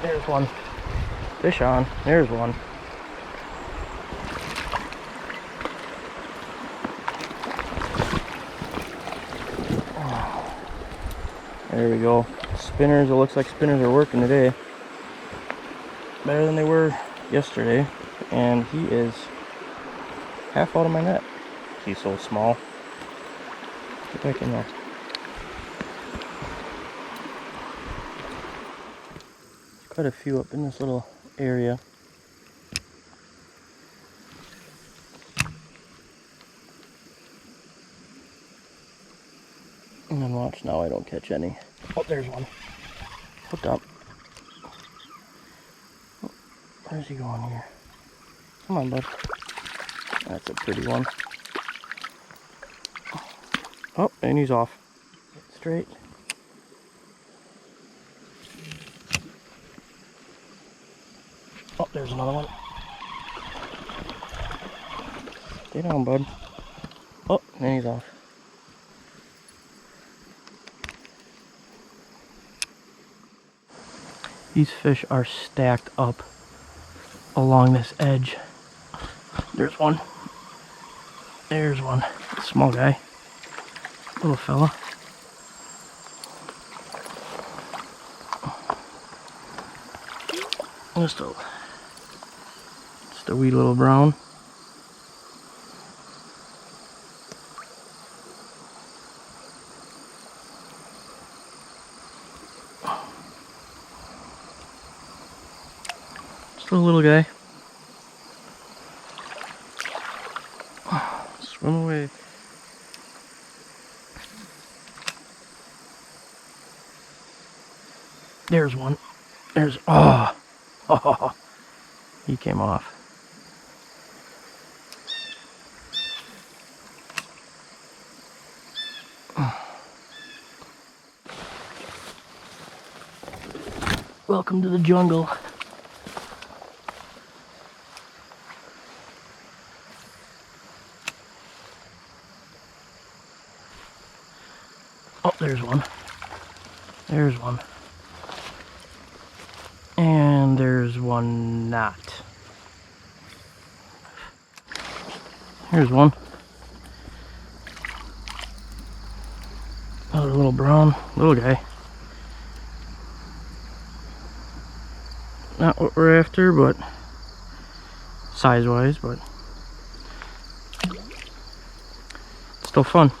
There's one. Fish on. There's one. There we go. Spinners, it looks like spinners are working today. Better than they were yesterday. And he is half out of my net. He's so small. Get back in there. There's quite a few up in this little area. And then watch now, I don't catch any. Oh, there's one. Hooked up. Oh, where's he going here? Come on, bud. That's a pretty one. Oh, and he's off. Straight. Oh, there's another one. Stay down, bud. Oh, and he's off. These fish are stacked up along this edge. There's one. There's one. Small guy. Little fella. Just a wee little brown. Just a little guy. Swim away. There's one. There's, oh, he came off. Welcome to the jungle. Oh, there's one. There's one. And there's one not. Here's one. Another little brown, little guy. Not what we're after, but size-wise, but still fun.